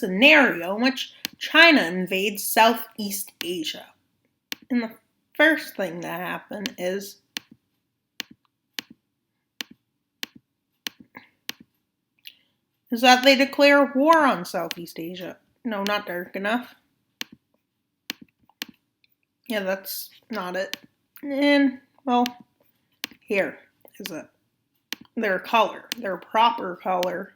scenario in which China invades Southeast Asia. And the first thing that happened is that they declare war on Southeast Asia. No, not dark enough. Yeah, that's not it. And, well, here is it. Their color, their proper color.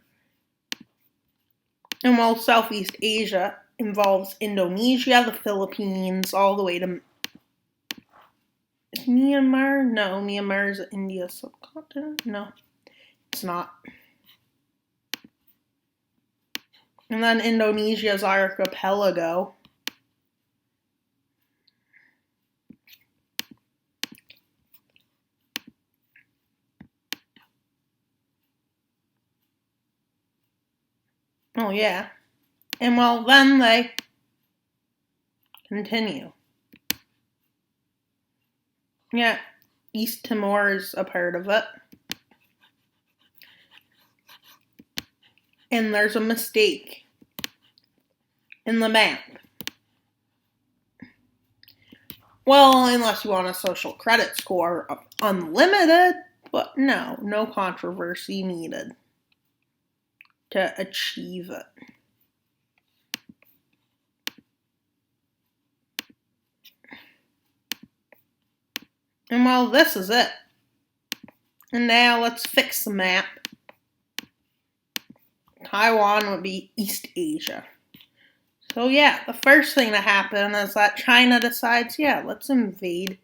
And while Southeast Asia involves Indonesia, the Philippines, all the way to Myanmar? No, Myanmar is India subcontinent. No, it's not. And then Indonesia's archipelago. Oh, yeah. And well, then they continue. Yeah, East Timor is a part of it. And there's a mistake in the map. Well, unless you want a social credit score of unlimited, but no controversy needed to achieve it. And well, this is it. And now let's fix the map. Taiwan would be East Asia. So yeah, the first thing to happen is that China decides, let's invade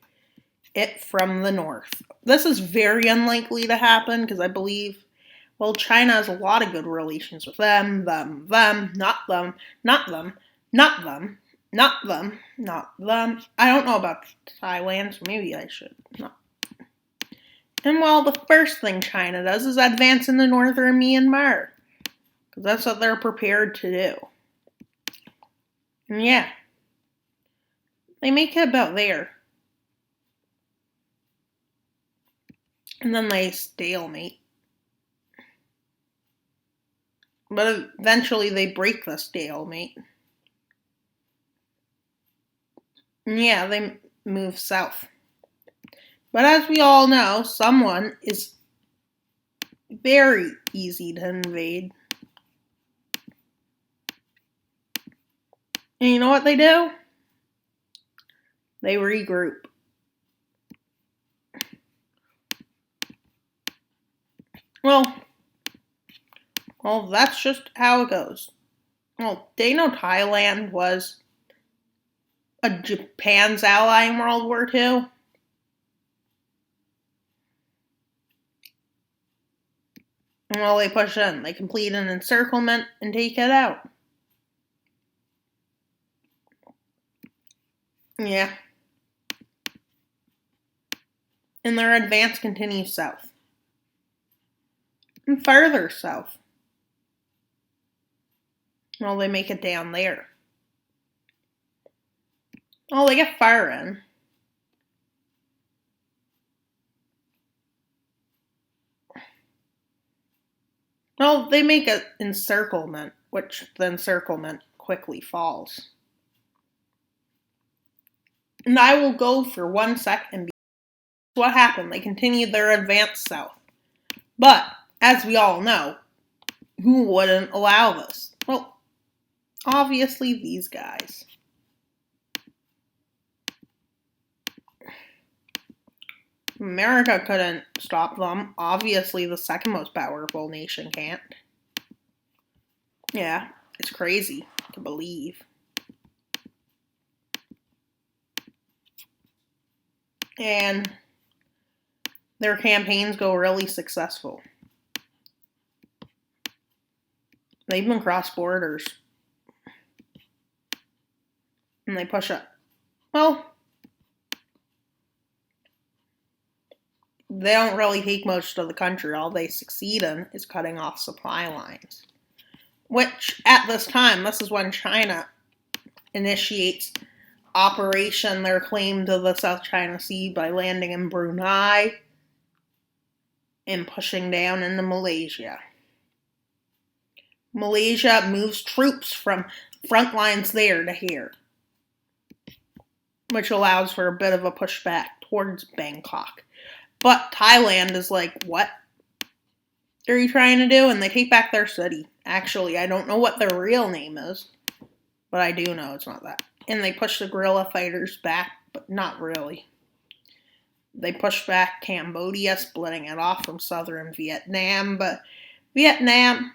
it from the north. This is very unlikely to happen because I believe, China has a lot of good relations with them, not them, not them, not them, not them, not them. I don't know about Thailand, so maybe I should not. And the first thing China does is advance into northern Myanmar. Because that's what they're prepared to do. And they make it about there. And then they stalemate. But eventually they break the stalemate. And they move south. But as we all know, someone is very easy to invade. And you know what they do? They regroup. Well, that's just how it goes. They know Thailand was a Japan's ally in World War II. And they push in. They complete an encirclement and take it out. Yeah. And their advance continues south. And further south. They make it down there. They get far in. They make an encirclement, which the encirclement quickly falls. And I will go for 1 second. What happened? They continued their advance south. But, as we all know, who wouldn't allow this? Obviously these guys. America couldn't stop them. Obviously the second most powerful nation can't. Yeah, it's crazy to believe. And their campaigns go really successful. They even cross borders. And they push up. They don't really take most of the country. All they succeed in is cutting off supply lines. Which, at this time, this is when China initiates Operation their claim to the South China Sea by landing in Brunei and pushing down into Malaysia. Malaysia moves troops from front lines there to here, which allows for a bit of a pushback towards Bangkok. But Thailand is like, what are you trying to do? And they take back their city. Actually, I don't know what their real name is, but I do know it's not that. And they push the guerrilla fighters back, but not really. They push back Cambodia, splitting it off from southern Vietnam, but Vietnam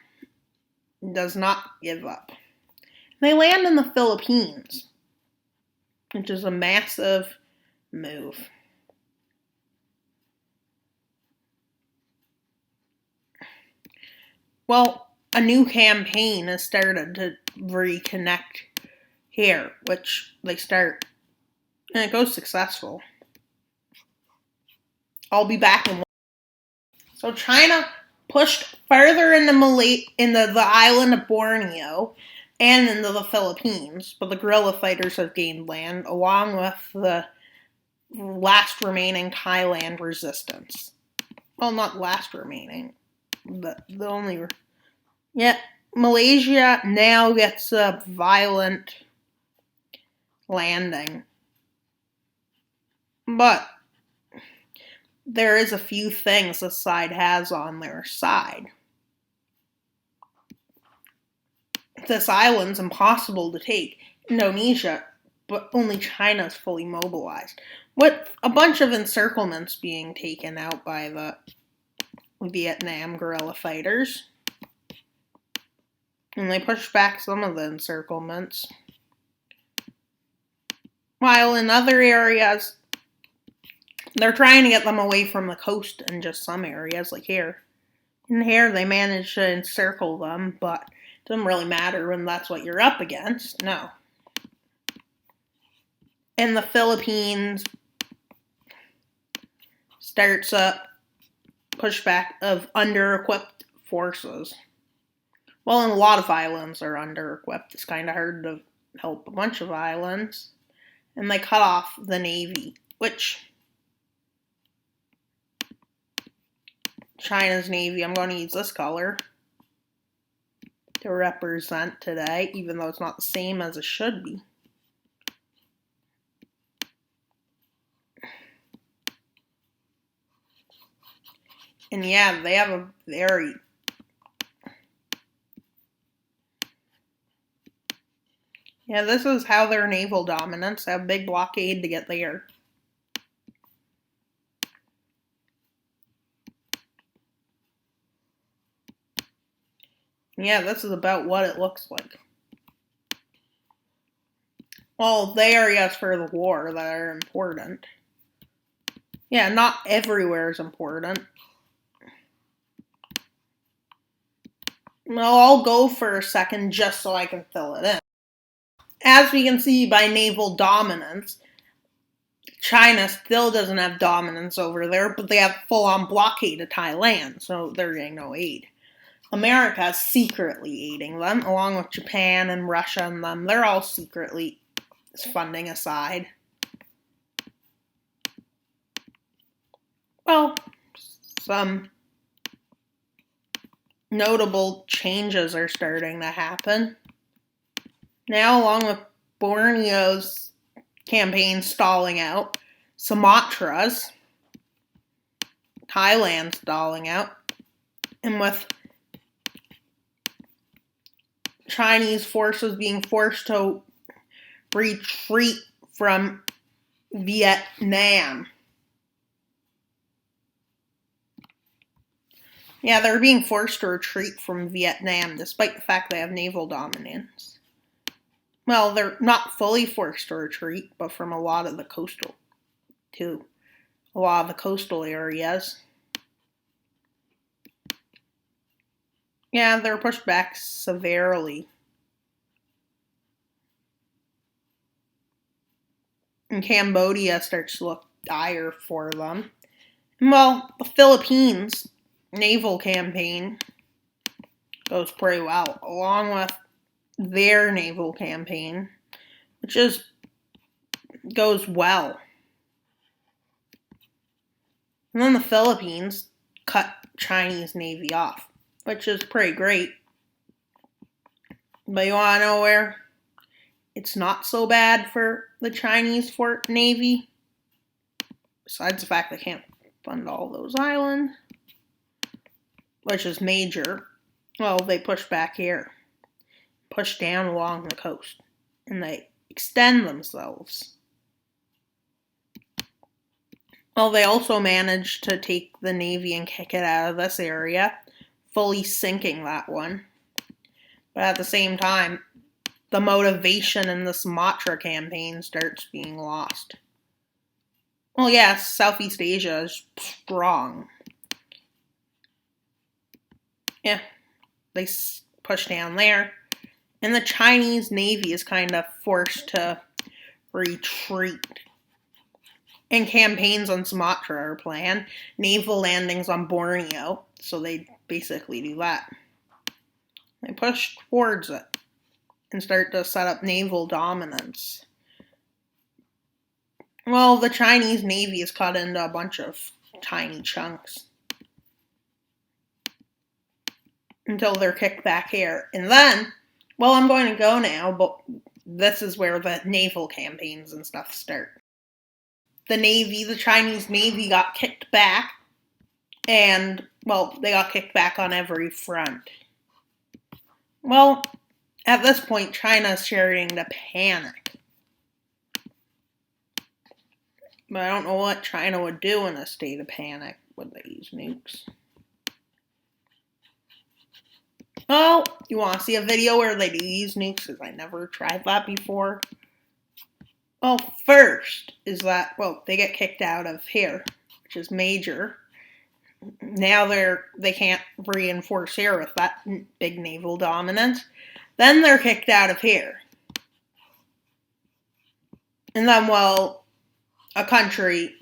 does not give up. They land in the Philippines, which is a massive move. Well, a new campaign has started to reconnect here, which they start, and it goes successful. I'll be back in. So China pushed further into the island of Borneo and into the Philippines, but the guerrilla fighters have gained land along with the last remaining Thailand resistance. Well, not last remaining, but the only. Yeah, Malaysia now gets a violent landing, but there is a few things this side has on their side. This island's impossible to take. Indonesia, but only China is fully mobilized. With a bunch of encirclements being taken out by the Vietnam guerrilla fighters. And they push back some of the encirclements. While in other areas, they're trying to get them away from the coast in just some areas, like here. In here, they manage to encircle them, but it doesn't really matter when that's what you're up against. No. And the Philippines starts a pushback of under-equipped forces. Well, and a lot of islands are under-equipped. It's kind of hard to help a bunch of islands. And they cut off the Navy, which China's Navy, I'm going to use this color to represent today, even though it's not the same as it should be. And yeah, they have a very this is how their naval dominance. They have a big blockade to get there. Yeah, this is about what it looks like. Well, the areas for the war that are important. Yeah, not everywhere is important. Well, I'll go for a second just so I can fill it in. As we can see by naval dominance, China still doesn't have dominance over there, but they have full-on blockade of Thailand, so they're getting no aid. America is secretly aiding them, along with Japan and Russia and them. They're all secretly funding aside. Well, some notable changes are starting to happen. Now, along with Borneo's campaign stalling out, Sumatra's, Thailand's stalling out, and with Chinese forces being forced to retreat from Vietnam. Yeah, they're being forced to retreat from Vietnam despite the fact they have naval dominance. Well, they're not fully forced to retreat, but from a lot of the coastal areas. Yeah, they're pushed back severely. And Cambodia starts to look dire for them. Well, the Philippines naval campaign goes pretty well, along with their naval campaign, which goes well. And then the Philippines cut Chinese Navy off, which is pretty great. But you want to know where it's not so bad for the Chinese Navy? Besides the fact they can't fund all those islands, which is major. Well, they push back here, push down along the coast, and they extend themselves. Well, they also managed to take the Navy and kick it out of this area, fully sinking that one. But at the same time, the motivation in the Sumatra campaign starts being lost. Well, yes, Southeast Asia is strong. Yeah, they push down there. And the Chinese Navy is kind of forced to retreat. And campaigns on Sumatra are planned. Naval landings on Borneo. So they basically do that. They push towards it and start to set up naval dominance. Well, the Chinese Navy is cut into a bunch of tiny chunks until they're kicked back here. And then, well, I'm going to go now, but this is where the naval campaigns and stuff start. The Chinese Navy got kicked back, and, well, they got kicked back on every front. Well, at this point, China's starting to panic. But I don't know what China would do in a state of panic. Would they use nukes? Oh, you want to see a video where they do use nukes? Because I never tried that before. Well, first is that, well, they get kicked out of here, which is major. Now they can't reinforce here with that big naval dominance. Then they're kicked out of here. And then, well, a country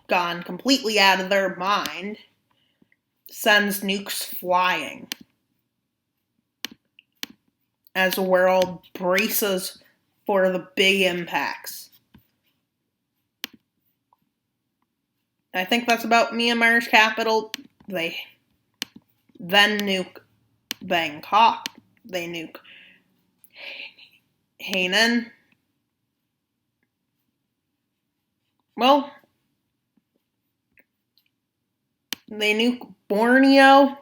gone completely out of their mind sends nukes flying as the world braces for the big impacts. I think that's about Myanmar's capital. They then nuke Bangkok. They nuke Hainan. Well, they nuke Borneo.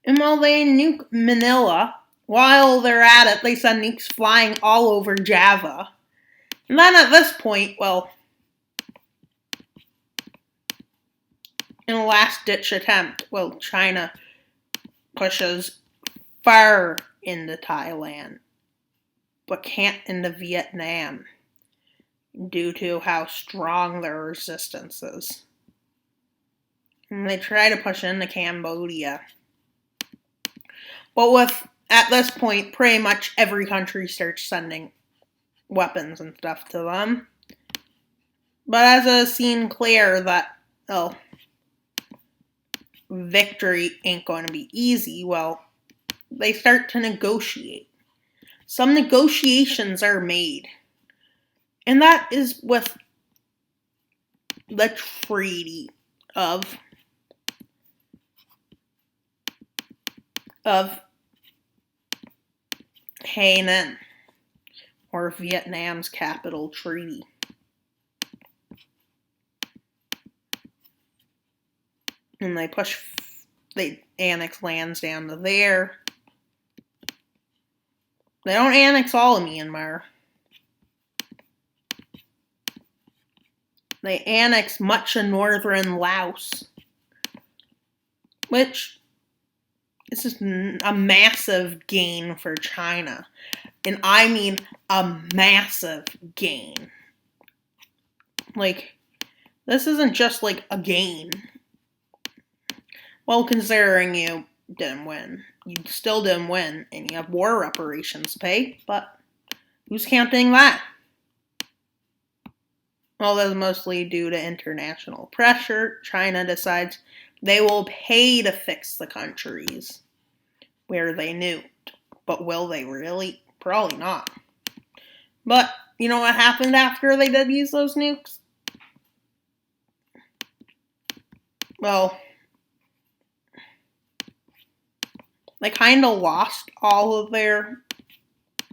And while they nuke Manila, while they're at it, they send nukes flying all over Java. And then at this point, well, in a last-ditch attempt, well, China pushes far into Thailand, but can't into Vietnam due to how strong their resistance is. And they try to push into Cambodia. But at this point, pretty much every country starts sending weapons and stuff to them. But as it is seen clear that, oh, victory ain't going to be easy, well, they start to negotiate. Some negotiations are made. And that is with the Treaty of Hainan, or Vietnam's capital treaty. And they annex lands down to there. They don't annex all of Myanmar. They annex much of northern Laos, which is just a massive gain for China. And I mean a massive gain. Like, this isn't just like a gain. Well, considering you didn't win. You still didn't win, and you have war reparations to pay, but who's counting that? Well, that's mostly due to international pressure. China decides they will pay to fix the countries where they nuked. But will they really? Probably not. But you know what happened after they did use those nukes? Well, They kind of lost all of their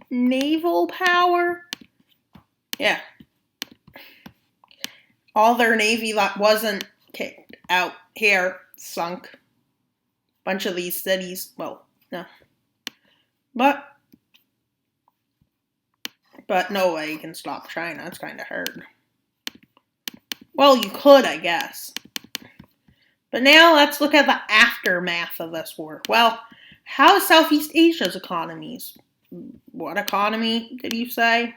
naval power. Yeah. All their navy that wasn't kicked out here sunk. Bunch of these cities, well, no. But no way you can stop China. It's kind of hard. Well, you could, I guess. But now let's look at the aftermath of this war. Well, how is Southeast Asia's economies? What economy did you say?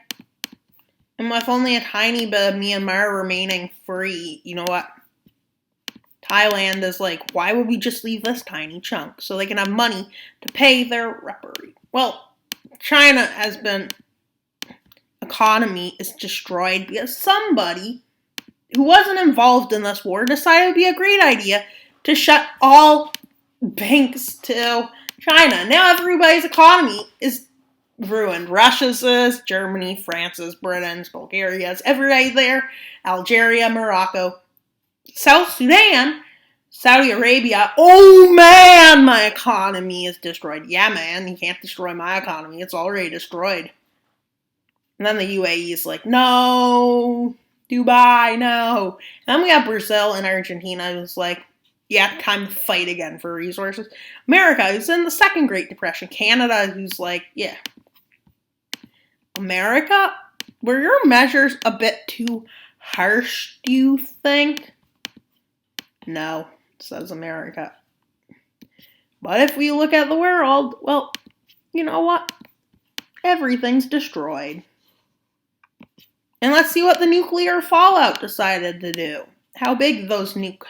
And with only a tiny bit of Myanmar remaining free, you know what? Thailand is like, why would we just leave this tiny chunk so they can have money to pay their reparee? Well, China has been, economy is destroyed because somebody who wasn't involved in this war decided it would be a great idea to shut all banks to China. Now everybody's economy is ruined. Russia's is, Germany, France's, Britain's, Bulgaria's, everybody there, Algeria, Morocco, South Sudan, Saudi Arabia. Oh man, my economy is destroyed. Yeah, man, you can't destroy my economy. It's already destroyed. And then the UAE is like, no, Dubai, no. And then we got Brazil and Argentina who's like, yeah, time to fight again for resources. America, who's in the second Great Depression. Canada, who's like, yeah. America, were your measures a bit too harsh, do you think? No, says America. But if we look at the world, well, you know what? Everything's destroyed. And let's see what the nuclear fallout decided to do. How big those nuke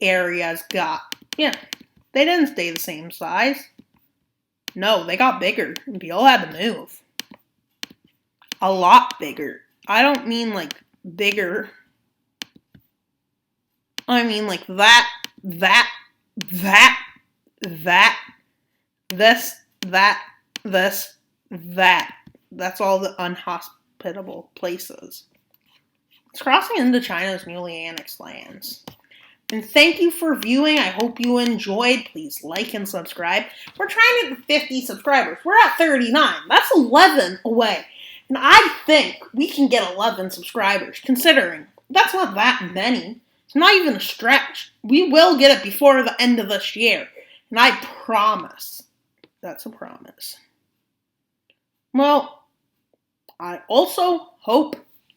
areas got. Yeah, they didn't stay the same size. No, they got bigger. People had to move. A lot bigger. I don't mean like bigger. I mean like that, this, that. That's all the unhospitable places. It's crossing into China's newly annexed lands. And thank you for viewing. I hope you enjoyed. Please like and subscribe. We're trying to get 50 subscribers. We're at 39. That's 11 away. And I think we can get 11 subscribers, considering that's not that many. It's not even a stretch. We will get it before the end of this year. And I promise. That's a promise. Well, I also hope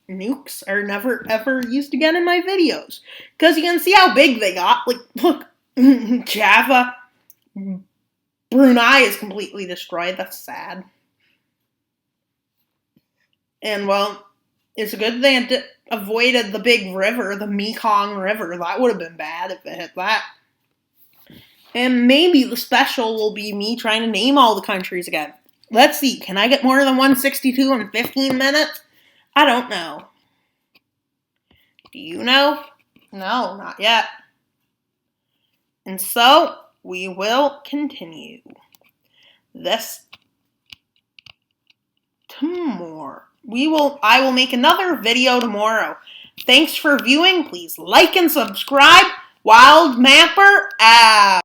nukes are never ever used again in my videos. Because you can see how big they got. Like, look, Java, Brunei is completely destroyed. That's sad. And, well, it's a good thing it avoided the big river, the Mekong River. That would have been bad if it hit that. And maybe the special will be me trying to name all the countries again. Let's see. Can I get more than 162 in 15 minutes? I don't know. Do you know? No, not yet. And so, we will continue this tomorrow. I will make another video tomorrow. Thanks for viewing. Please like and subscribe. Wild Mapper out.